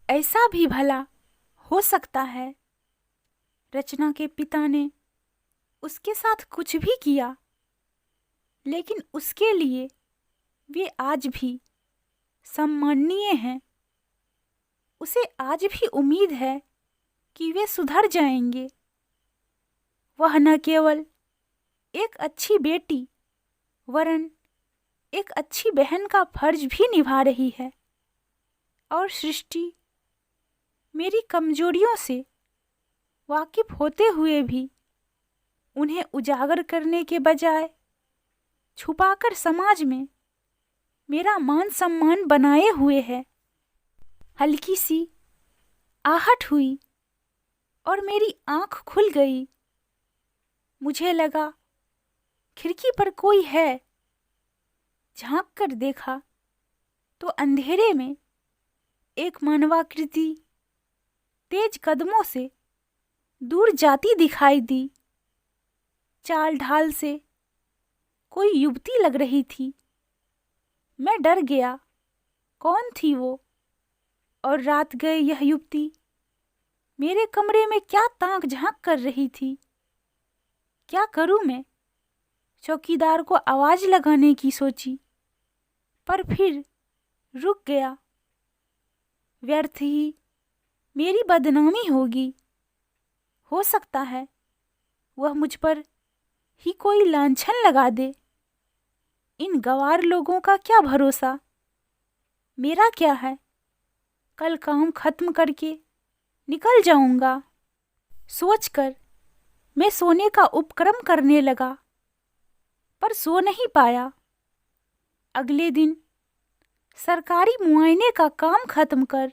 ऐसा भी भला हो सकता है रचना के पिता ने उसके साथ कुछ भी किया, लेकिन उसके लिए वे आज भी सम्माननीय हैं। उसे आज भी उम्मीद है कि वे सुधर जाएंगे। वह न केवल एक अच्छी बेटी वरन एक अच्छी बहन का फर्ज भी निभा रही है। और सृष्टि मेरी कमजोरियों से वाकिफ होते हुए भी उन्हें उजागर करने के बजाय छुपाकर समाज में मेरा मान सम्मान बनाए हुए है। हल्की सी आहट हुई और मेरी आंख खुल गई। मुझे लगा खिड़की पर कोई है। झांक कर देखा तो अंधेरे में एक मानवाकृति तेज कदमों से दूर जाती दिखाई दी। चाल ढाल से कोई युवती लग रही थी। मैं डर गया, कौन थी वो? और रात गए यह युवती मेरे कमरे में क्या ताक झांक कर रही थी? क्या करूं मैं? चौकीदार को आवाज लगाने की सोची, पर फिर रुक गया। व्यर्थ ही मेरी बदनामी होगी। हो सकता है वह मुझ पर ही कोई लांछन लगा दे। इन गंवार लोगों का क्या भरोसा? मेरा क्या है, कल काम खत्म करके निकल जाऊंगा। सोचकर मैं सोने का उपक्रम करने लगा, पर सो नहीं पाया। अगले दिन सरकारी मुआयने का काम खत्म कर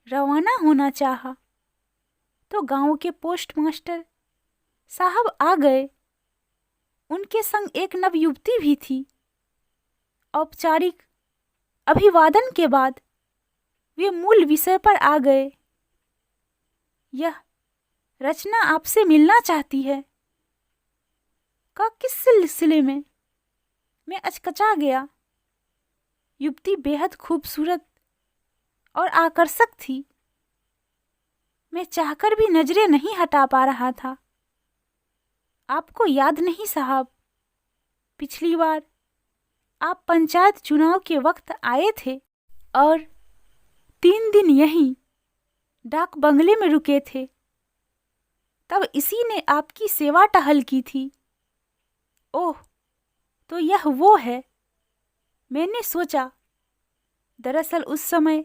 रवाना होना चाहा तो गांव के पोस्टमास्टर साहब आ गए। उनके संग एक नवयुवती भी थी। औपचारिक अभिवादन के बाद वे मूल विषय पर आ गए। यह रचना आपसे मिलना चाहती है। का किस सिलसिले में? मैं अचकचा गया। युवती बेहद खूबसूरत और आकर्षक थी। मैं चाहकर भी नजरें नहीं हटा पा रहा था। आपको याद नहीं साहब, पिछली बार आप पंचायत चुनाव के वक्त आए थे और 3 दिन यहीं डाक बंगले में रुके थे। तब इसी ने आपकी सेवा टहल की थी। ओह, तो यह वो है। मैंने सोचा, दरअसल उस समय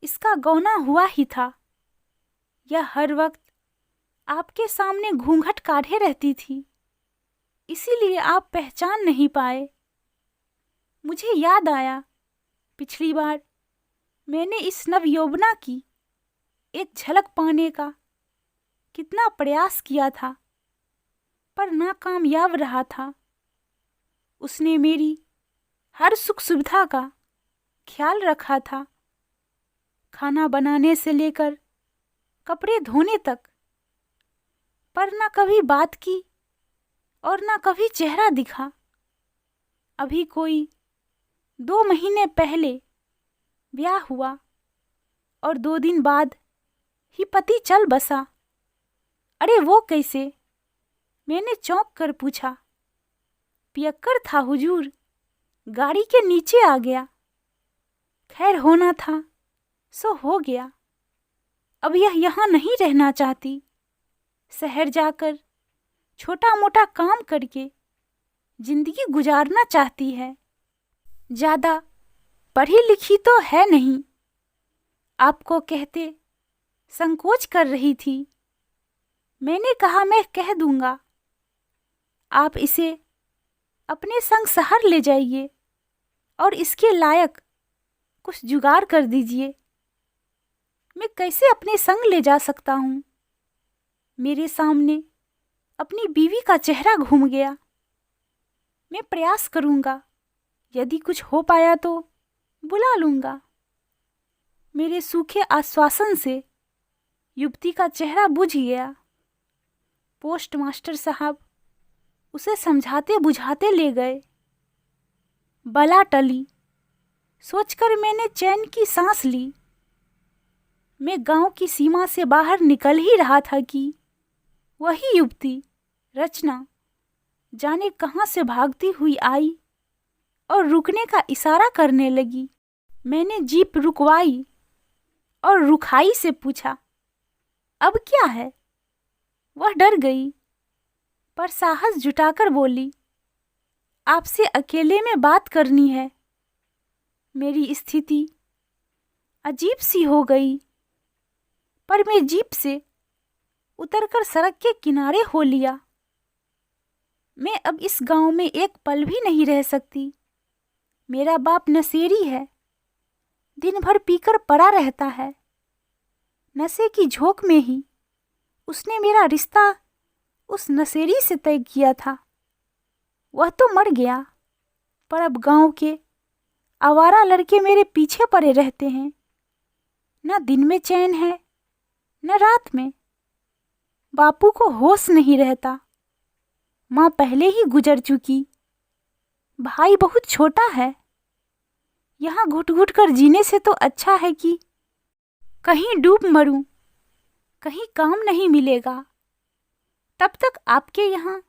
इसका गौना हुआ ही था। यह हर वक्त आपके सामने घूंघट काढ़े रहती थी, इसीलिए आप पहचान नहीं पाए। मुझे याद आया, पिछली बार मैंने इस नवयौवना की एक झलक पाने का कितना प्रयास किया था, पर नाकामयाब रहा था। उसने मेरी हर सुख सुविधा का ख्याल रखा था, खाना बनाने से लेकर कपड़े धोने तक, पर ना कभी बात की और ना कभी चेहरा दिखा। अभी कोई 2 महीने पहले ब्याह हुआ और 2 दिन बाद ही पति चल बसा। अरे वो कैसे? मैंने चौंक कर पूछा। पियक्कर था हुजूर, गाड़ी के नीचे आ गया। खैर, होना था सो हो गया। अब यह यहाँ नहीं रहना चाहती। शहर जाकर छोटा मोटा काम करके जिंदगी गुजारना चाहती है। ज्यादा पढ़ी लिखी तो है नहीं। आपको कहते संकोच कर रही थी। मैंने कहा मैं कह दूंगा। आप इसे अपने संग शहर ले जाइए और इसके लायक कुछ जुगाड़ कर दीजिए। मैं कैसे अपने संग ले जा सकता हूँ? मेरे सामने अपनी बीवी का चेहरा घूम गया। मैं प्रयास करूंगा, यदि कुछ हो पाया तो बुला लूंगा। मेरे सूखे आश्वासन से युवती का चेहरा बुझ गया। पोस्टमास्टर साहब उसे समझाते बुझाते ले गए। बला टली। सोचकर मैंने चैन की सांस ली। मैं गांव की सीमा से बाहर निकल ही रहा था कि वही युवती रचना जाने कहाँ से भागती हुई आई और रुकने का इशारा करने लगी। मैंने जीप रुकवाई और रुखाई से पूछा, अब क्या है? वह डर गई पर साहस जुटाकर बोली, आपसे अकेले में बात करनी है। मेरी स्थिति अजीब सी हो गई पर मैं जीप से उतरकर सड़क के किनारे हो लिया। मैं अब इस गांव में एक पल भी नहीं रह सकती। मेरा बाप नशेड़ी है, दिन भर पीकर पड़ा रहता है। नशे की झोंक में ही उसने मेरा रिश्ता उस नशेड़ी से तय किया था। वह तो मर गया पर अब गांव के आवारा लड़के मेरे पीछे पड़े रहते हैं। न दिन में चैन है न रात में। बापू को होश नहीं रहता। माँ पहले ही गुजर चुकी। भाई बहुत छोटा है। यहाँ घुट घुट कर जीने से तो अच्छा है कि कहीं डूब मरूं, कहीं काम नहीं मिलेगा। तब तक आपके यहाँ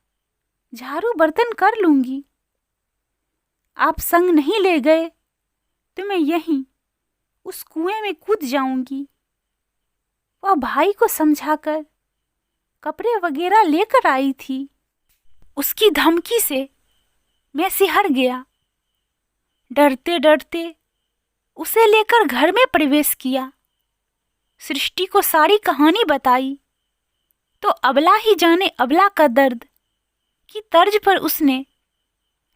झाड़ू बर्तन कर लूंगी। आप संग नहीं ले गए तो मैं यहीं उस कुएं में कूद जाऊंगी। वह भाई को समझाकर कपड़े वगैरह लेकर आई थी। उसकी धमकी से मैं सिहर गया। डरते डरते उसे लेकर घर में प्रवेश किया। सृष्टि को सारी कहानी बताई तो अबला ही जाने अबला का दर्द की तर्ज पर उसने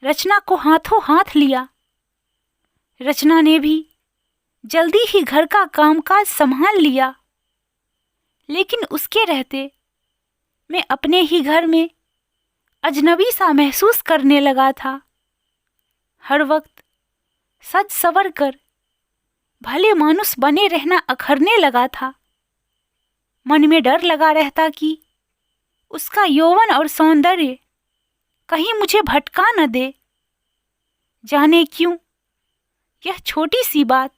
रचना को हाथों हाथ लिया। रचना ने भी जल्दी ही घर का कामकाज संभाल लिया। लेकिन उसके रहते मैं अपने ही घर में अजनबी सा महसूस करने लगा था। हर वक्त सज सवर कर भले मानुस बने रहना अखरने लगा था। मन में डर लगा रहता कि उसका यौवन और सौंदर्य कहीं मुझे भटका न दे। जाने क्यों यह छोटी सी बात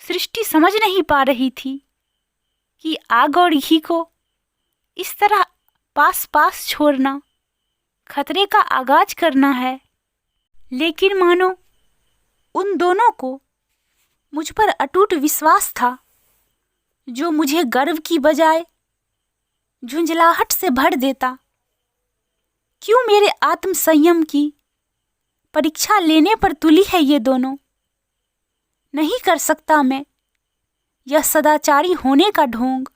सृष्टि समझ नहीं पा रही थी कि आग और घी को इस तरह पास पास छोड़ना खतरे का आगाज करना है। लेकिन मानो उन दोनों को मुझ पर अटूट विश्वास था, जो मुझे गर्व की बजाय झुंझलाहट से भर देता। क्यों मेरे आत्म संयम की परीक्षा लेने पर तुली है ये दोनों? नहीं कर सकता मैं यह सदाचारी होने का ढोंग।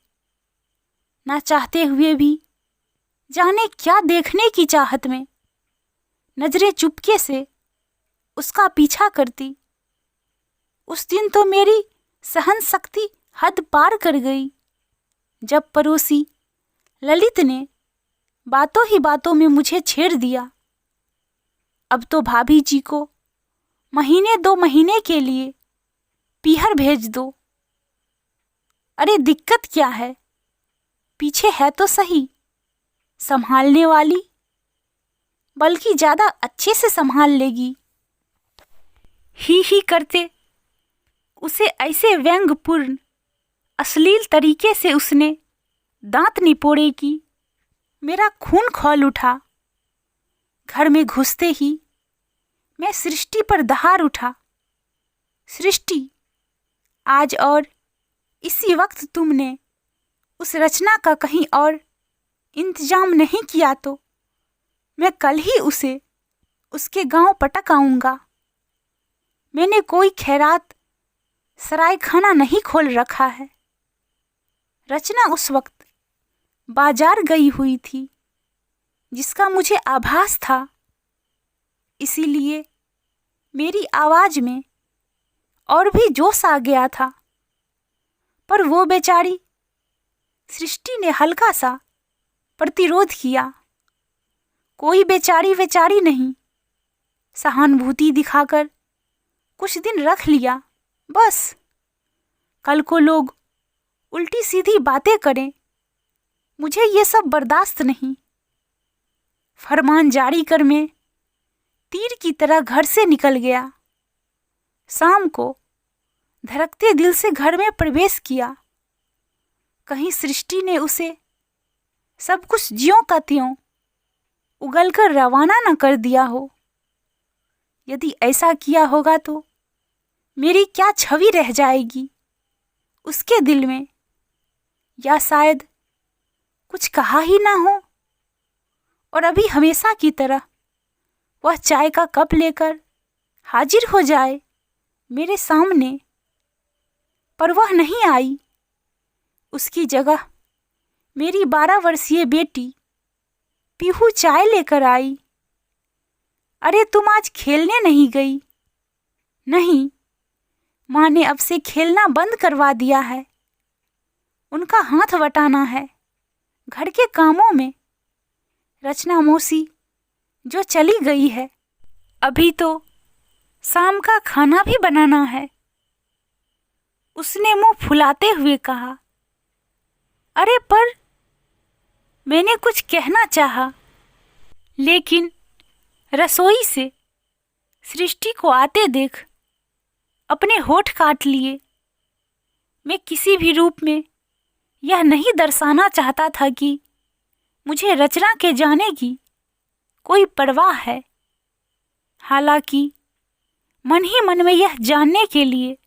ना चाहते हुए भी जाने क्या देखने की चाहत में नजरें चुपके से उसका पीछा करती। उस दिन तो मेरी सहन शक्ति हद पार कर गई, जब पड़ोसी ललित ने बातों ही बातों में मुझे छेड़ दिया। अब तो भाभी जी को महीने 2 महीने के लिए पीहर भेज दो। अरे दिक्कत क्या है? पीछे है तो सही संभालने वाली, बल्कि ज्यादा अच्छे से संभाल लेगी। ही करते उसे ऐसे व्यंग्यपूर्ण अश्लील तरीके से उसने दांत निपोड़े कि मेरा खून खौल उठा। घर में घुसते ही मैं सृष्टि पर दहाड़ उठा। सृष्टि, आज और इसी वक्त तुमने उस रचना का कहीं और इंतजाम नहीं किया तो मैं कल ही उसे उसके गांव पटक आऊंगा। मैंने कोई खैरात सराय खाना नहीं खोल रखा है। रचना उस वक्त बाजार गई हुई थी, जिसका मुझे आभास था। इसीलिए मेरी आवाज में और भी जोश आ गया था। पर वो बेचारी सृष्टि ने हल्का सा प्रतिरोध किया। कोई बेचारी नहीं, सहानुभूति दिखाकर कुछ दिन रख लिया बस। कल को लोग उल्टी सीधी बातें करें, मुझे ये सब बर्दाश्त नहीं। फरमान जारी कर मैं तीर की तरह घर से निकल गया। शाम को धड़कते दिल से घर में प्रवेश किया। कहीं सृष्टि ने उसे सब कुछ ज्यों का त्यों उगलकर रवाना न कर दिया हो। यदि ऐसा किया होगा तो मेरी क्या छवि रह जाएगी उसके दिल में, या शायद कुछ कहा ही ना हो और अभी हमेशा की तरह वह चाय का कप लेकर हाजिर हो जाए मेरे सामने। पर वह नहीं आई। उसकी जगह मेरी 12 वर्षीय बेटी पीहू चाय लेकर आई। अरे तुम आज खेलने नहीं गई? नहीं, माँ ने अब से खेलना बंद करवा दिया है। उनका हाथ बटाना है घर के कामों में। रचना मौसी जो चली गई है, अभी तो शाम का खाना भी बनाना है। उसने मुंह फुलाते हुए कहा। अरे पर मैंने कुछ कहना चाहा, लेकिन रसोई से सृष्टि को आते देख अपने होठ काट लिए। मैं किसी भी रूप में यह नहीं दर्शाना चाहता था कि मुझे रचना के जाने की कोई परवाह है। हालांकि मन ही मन में यह जानने के लिए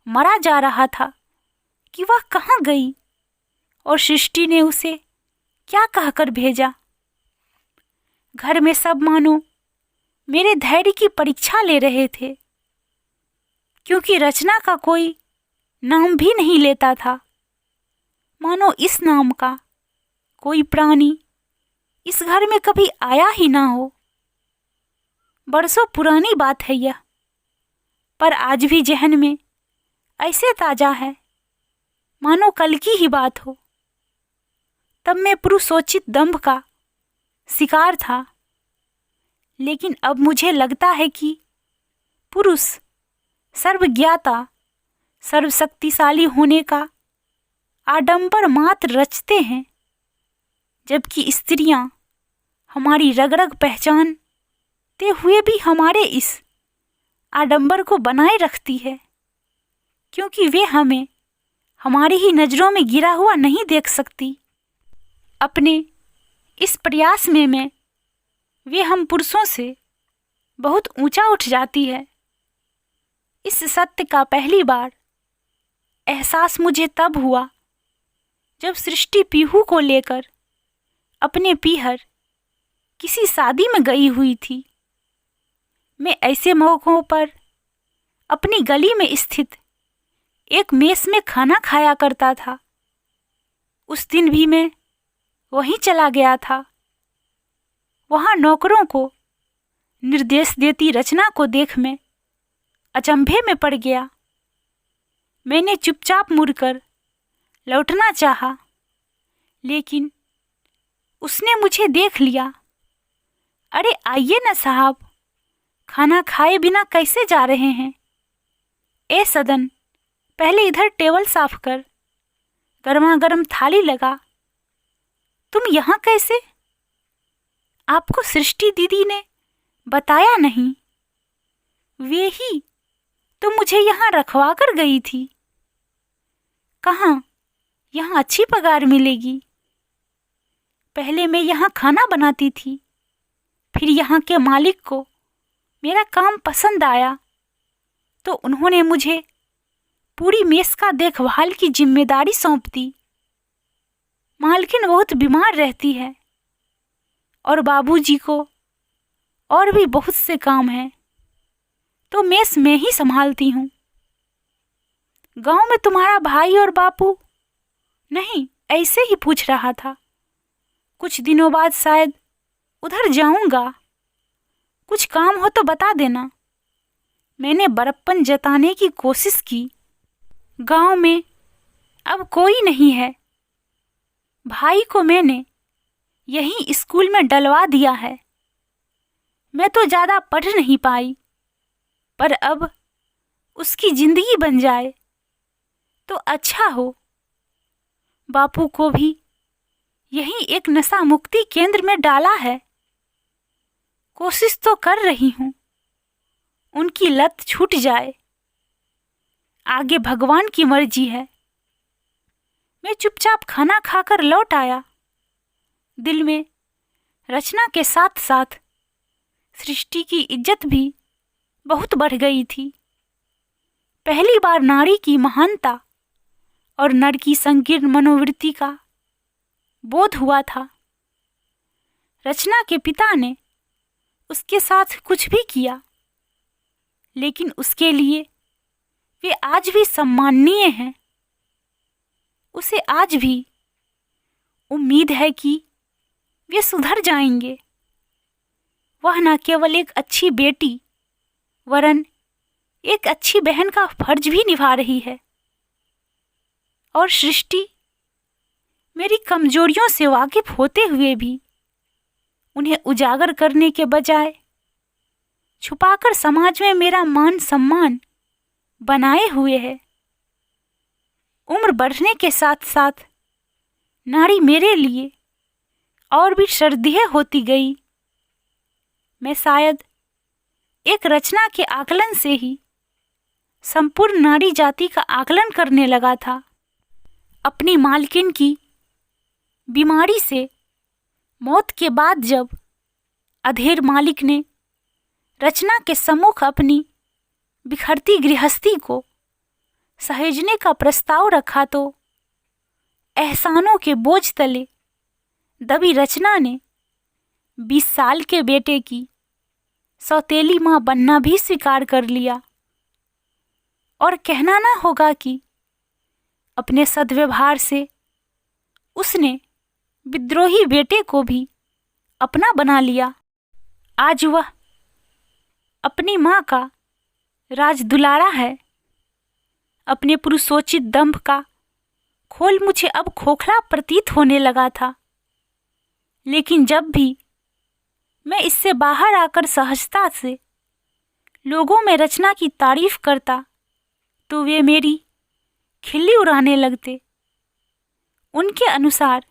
मरा जा रहा था कि वह कहाँ गई और सृष्टि ने उसे क्या कहकर भेजा। घर में सब मानो मेरे धैर्य की परीक्षा ले रहे थे, क्योंकि रचना का कोई नाम भी नहीं लेता था। मानो इस नाम का कोई प्राणी इस घर में कभी आया ही ना हो। बरसों पुरानी बात है यह, पर आज भी जहन में ऐसे ताजा है मानो कल की ही बात हो। तब मैं पुरुषोचित दंभ का शिकार था, लेकिन अब मुझे लगता है कि पुरुष सर्वज्ञाता सर्वशक्तिशाली होने का आडंबर मात्र रचते हैं, जबकि स्त्रियां हमारी रग रग पहचानते हुए भी हमारे इस आडंबर को बनाए रखती है, क्योंकि वे हमें हमारी ही नजरों में गिरा हुआ नहीं देख सकती। अपने इस प्रयास में वे हम पुरुषों से बहुत ऊंचा उठ जाती है। इस सत्य का पहली बार एहसास मुझे तब हुआ जब सृष्टि पीहू को लेकर अपने पीहर किसी शादी में गई हुई थी। मैं ऐसे मौकों पर अपनी गली में स्थित एक मेस में खाना खाया करता था। उस दिन भी मैं वहीं चला गया था। वहां नौकरों को निर्देश देती रचना को देख मैं अचंभे में पड़ गया। मैंने चुपचाप मुड़कर लौटना चाहा, लेकिन उसने मुझे देख लिया। अरे आइए ना साहब, खाना खाए बिना कैसे जा रहे हैं? ए सदन, पहले इधर टेबल साफ कर, गर्मा गर्म थाली लगा। तुम यहाँ कैसे? आपको सृष्टि दीदी ने बताया नहीं? वे ही तो मुझे यहाँ रखवा कर गई थी। कहाँ? यहाँ अच्छी पगार मिलेगी। पहले मैं यहाँ खाना बनाती थी, फिर यहाँ के मालिक को मेरा काम पसंद आया तो उन्होंने मुझे पूरी मेस का देखभाल की जिम्मेदारी सौंप दी। मालकिन बहुत बीमार रहती है और बाबूजी को और भी बहुत से काम हैं, तो मेस में ही संभालती हूँ। गांव में तुम्हारा भाई और बापू? नहीं, ऐसे ही पूछ रहा था। कुछ दिनों बाद शायद उधर जाऊंगा। कुछ काम हो तो बता देना। मैंने बड़प्पन जताने की कोशिश की। गांव में अब कोई नहीं है। भाई को मैंने यहीं स्कूल में डलवा दिया है। मैं तो ज़्यादा पढ़ नहीं पाई, पर अब उसकी जिंदगी बन जाए तो अच्छा हो। बापू को भी यहीं एक नशा मुक्ति केंद्र में डाला है। कोशिश तो कर रही हूँ, उनकी लत छूट जाए। आगे भगवान की मर्जी है। मैं चुपचाप खाना खाकर लौट आया। दिल में रचना के साथ साथ सृष्टि की इज्जत भी बहुत बढ़ गई थी। पहली बार नारी की महानता और नर की संकीर्ण मनोवृत्ति का बोध हुआ था। रचना के पिता ने उसके साथ कुछ भी किया, लेकिन उसके लिए वे आज भी सम्माननीय हैं। उसे आज भी उम्मीद है कि वे सुधर जाएंगे। वह न केवल एक अच्छी बेटी वरन एक अच्छी बहन का फर्ज भी निभा रही है। और सृष्टि मेरी कमजोरियों से वाकिफ होते हुए भी उन्हें उजागर करने के बजाय छुपाकर समाज में मेरा मान सम्मान बनाए हुए है। उम्र बढ़ने के साथ साथ नारी मेरे लिए और भी श्रद्धेय होती गई। मैं शायद एक रचना के आकलन से ही संपूर्ण नारी जाति का आकलन करने लगा था। अपनी मालकिन की बीमारी से मौत के बाद जब अधेड़ मालिक ने रचना के सम्मुख अपनी बिखरती गृहस्थी को सहेजने का प्रस्ताव रखा तो एहसानों के बोझ तले दबी रचना ने 20 साल के बेटे की सौतेली मां बनना भी स्वीकार कर लिया। और कहना ना होगा कि अपने सद्व्यवहार से उसने विद्रोही बेटे को भी अपना बना लिया। आज वह अपनी मां का राजदुलारा है। अपने पुरुषोचित दंभ का खोल मुझे अब खोखला प्रतीत होने लगा था, लेकिन जब भी मैं इससे बाहर आकर सहजता से लोगों में रचना की तारीफ करता तो वे मेरी खिल्ली उड़ाने लगते। उनके अनुसार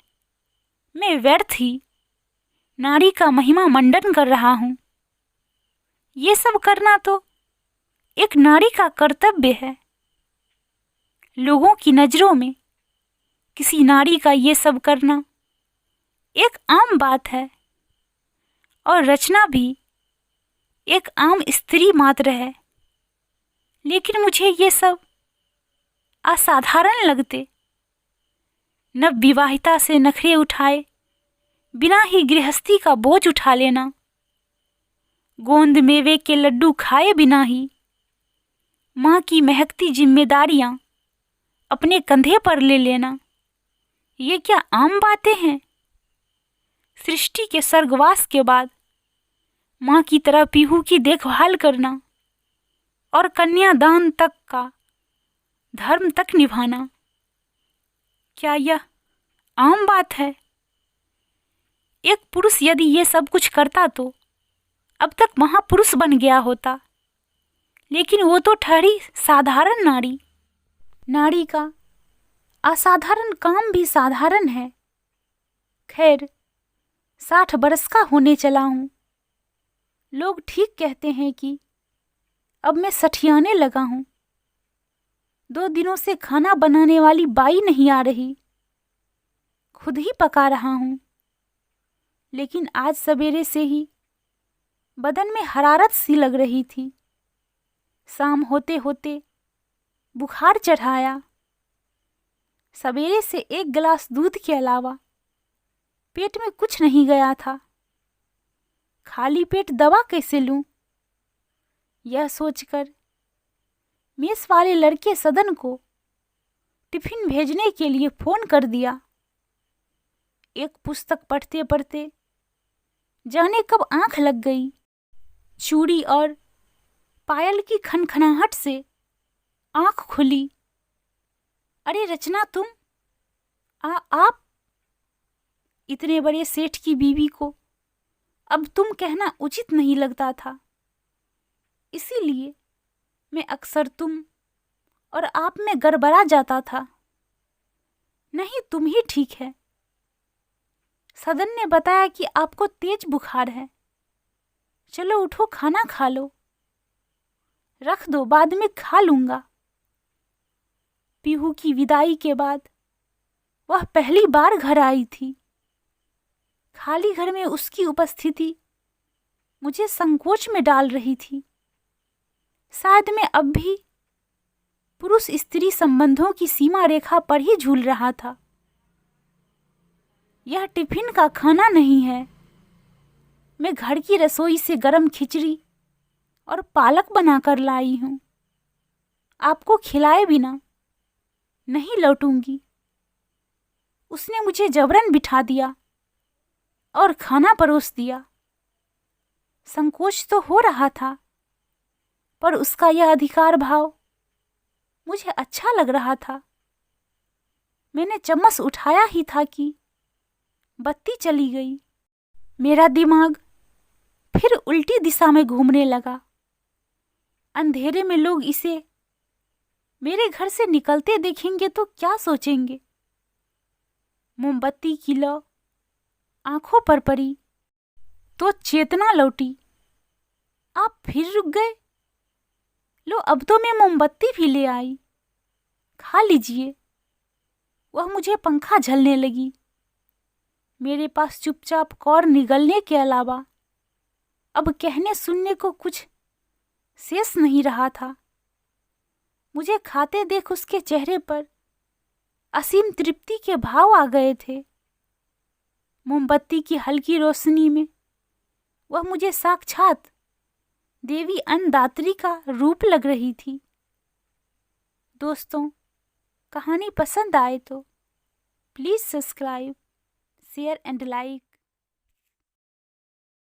मैं व्यर्थ ही नारी का महिमा मंडन कर रहा हूं। ये सब करना तो एक नारी का कर्तव्य है। लोगों की नजरों में किसी नारी का ये सब करना एक आम बात है, और रचना भी एक आम स्त्री मात्र है। लेकिन मुझे ये सब असाधारण लगते। नवविवाहिता से नखरे उठाए बिना ही गृहस्थी का बोझ उठा लेना, गोंद मेवे के लड्डू खाए बिना ही माँ की महकती जिम्मेदारियां अपने कंधे पर ले लेना, ये क्या आम बातें हैं? सृष्टि के स्वर्गवास के बाद माँ की तरह पीहू की देखभाल करना और कन्यादान तक का धर्म तक निभाना, क्या यह आम बात है? एक पुरुष यदि ये सब कुछ करता तो अब तक महापुरुष बन गया होता, लेकिन वो तो ठहरी साधारण नारी। नारी का असाधारण काम भी साधारण है। खैर, 60 बरस का होने चला हूं। लोग ठीक कहते हैं कि अब मैं सठियाने लगा हूं। 2 दिनों से खाना बनाने वाली बाई नहीं आ रही, खुद ही पका रहा हूं। लेकिन आज सवेरे से ही बदन में हरारत सी लग रही थी। शाम होते होते बुखार चढ़ाया। सवेरे से 1 गिलास दूध के अलावा पेट में कुछ नहीं गया था। खाली पेट दवा कैसे लूं? यह सोचकर मेस वाले लड़के सदन को टिफिन भेजने के लिए फोन कर दिया। एक पुस्तक पढ़ते पढ़ते जाने कब आंख लग गई। चूड़ी और पायल की खनखनाहट से आंख खुली। अरे रचना, तुम आप इतने बड़े सेठ की बीवी को अब तुम कहना उचित नहीं लगता था, इसीलिए मैं अक्सर तुम और आप में गड़बड़ा जाता था। नहीं, तुम ही ठीक है। सदन ने बताया कि आपको तेज बुखार है। चलो उठो, खाना खा लो। रख दो, बाद में खा लूंगा। पीहू की विदाई के बाद वह पहली बार घर आई थी। खाली घर में उसकी उपस्थिति मुझे संकोच में डाल रही थी। शायद मैं अब भी पुरुष स्त्री संबंधों की सीमा रेखा पर ही झूल रहा था। यह टिफिन का खाना नहीं है। मैं घर की रसोई से गरम खिचड़ी और पालक बनाकर लाई हूं। आपको खिलाए बिना नहीं लौटूंगी। उसने मुझे जबरन बिठा दिया और खाना परोस दिया। संकोच तो हो रहा था, पर उसका यह अधिकार भाव मुझे अच्छा लग रहा था। मैंने चम्मच उठाया ही था कि बत्ती चली गई। मेरा दिमाग फिर उल्टी दिशा में घूमने लगा। अंधेरे में लोग इसे मेरे घर से निकलते देखेंगे तो क्या सोचेंगे। मोमबत्ती की लौ आंखों पर पड़ी तो चेतना लौटी। आप फिर रुक गए। लो, अब तो मैं मोमबत्ती भी ले आई, खा लीजिए। वह मुझे पंखा झलने लगी। मेरे पास चुपचाप कौर निगलने के अलावा अब कहने सुनने को कुछ शेष नहीं रहा था। मुझे खाते देख उसके चेहरे पर असीम तृप्ति के भाव आ गए थे। मोमबत्ती की हल्की रोशनी में वह मुझे साक्षात देवी अन्नदात्री का रूप लग रही थी। दोस्तों, कहानी पसंद आए तो please subscribe, share and like.